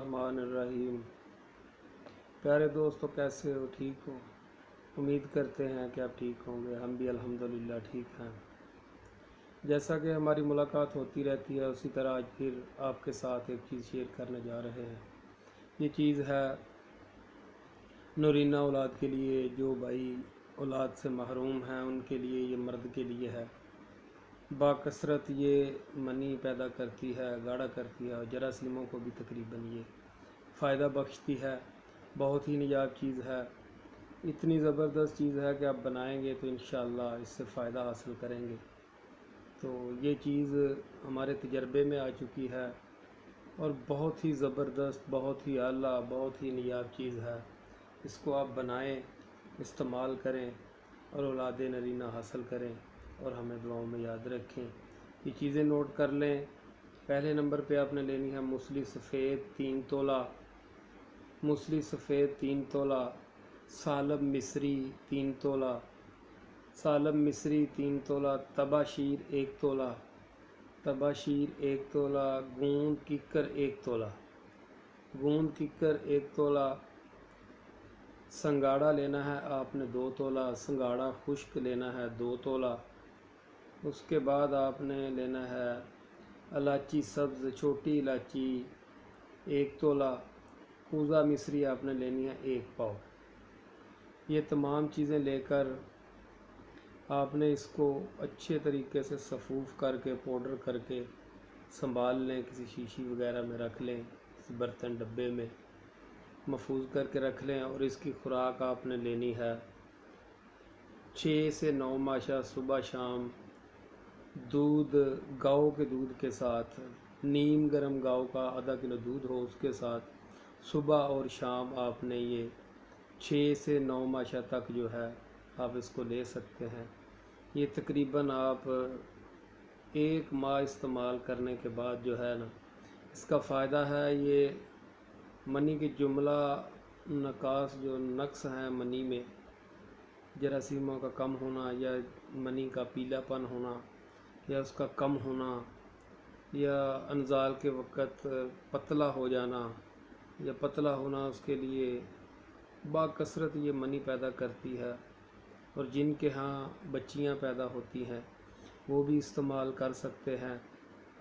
बिस्मिल्लाहिर्रहमानिर्रहीम। प्यारे दोस्तों, कैसे हो? ठीक हो? उम्मीद करते हैं कि आप ठीक होंगे। हम भी अल्हम्दुलिल्लाह ठीक हैं। जैसा कि हमारी मुलाकात होती रहती है, उसी तरह आज फिर आपके साथ एक चीज़ शेयर करने जा रहे हैं। ये चीज़ है नूरीना औलाद के लिए, जो भाई औलाद से महरूम हैं उनके लिए, ये मर्द के लिए है। बाकसरत ये मनी पैदा करती है, गाढ़ा करती है और जरासीमों को भी तकरीबन ये फ़ायदा बख्शती है। बहुत ही निजाब चीज़ है, इतनी ज़बरदस्त चीज़ है कि आप बनाएंगे तो इंशाअल्लाह इससे फ़ायदा हासिल करेंगे। तो ये चीज़ हमारे तजर्बे में आ चुकी है और बहुत ही ज़बरदस्त, बहुत ही आला, बहुत ही नियाब चीज़ है। इसको आप बनाएं, इस्तेमाल करें और औलाद नरीना हासिल करें और हमें दुआओं में याद रखें। ये चीज़ें नोट कर लें। पहले नंबर पे आपने लेनी है मूसली सफ़ेद 3 तोला, मूसली सफ़ेद 3 तोला, सालब मिस्री 3 तोला, सालब मिस्री 3 तोला, तबाशीर 1 तोला, तबाशीर 1 तोला, गूंद किक्कर 1 तोला, गूंद किक्कर 1 तोला, संगाड़ा लेना है आपने 2 तोला, संगाड़ा खुश्क लेना है 2 तोला। उसके बाद आपने लेना है इलायची सब्ज़, छोटी इलायची 1 तोला, कूज़ा मिस्री आपने लेनी है 1 पाव। ये तमाम चीज़ें लेकर आपने इसको अच्छे तरीके से सफ़ूफ़ करके पाउडर करके संभाल लें, किसी शीशी वगैरह में रख लें, किसी बर्तन डब्बे में महफूज करके रख लें। और इसकी खुराक आपने लेनी है 6 से 9 माशा सुबह शाम दूध, गाय के दूध के साथ, नीम गर्म गाय का आधा किलो दूध हो, उसके साथ सुबह और शाम आपने ये 6 से 9 माशा तक जो है आप इसको ले सकते हैं। ये तकरीबन आप 1 माह इस्तेमाल करने के बाद जो है ना, इसका फ़ायदा है ये मनी के जुमला नकास जो नक्स हैं मनी में, जरासीमों का कम होना या मनी का पीलापन होना या उसका कम होना या अनजाल के वक़्त पतला हो जाना या पतला होना, उसके लिए बाकसरत ये मनी पैदा करती है। और जिनके यहाँ बच्चियाँ पैदा होती हैं वो भी इस्तेमाल कर सकते हैं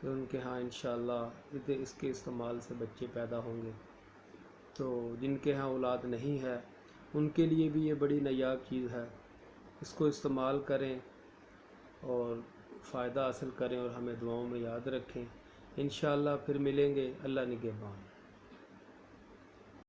कि उनके यहाँ इंशाअल्लाह इसके इस्तेमाल से बच्चे पैदा होंगे। तो जिनके यहाँ औलाद नहीं है उनके लिए भी ये बड़ी नायाब चीज़ है। इसको इस्तेमाल करें और फ़ायदा हासिल करें और हमें दुआओं में याद रखें। इंशाअल्लाह फिर मिलेंगे। अल्लाह निगहबान।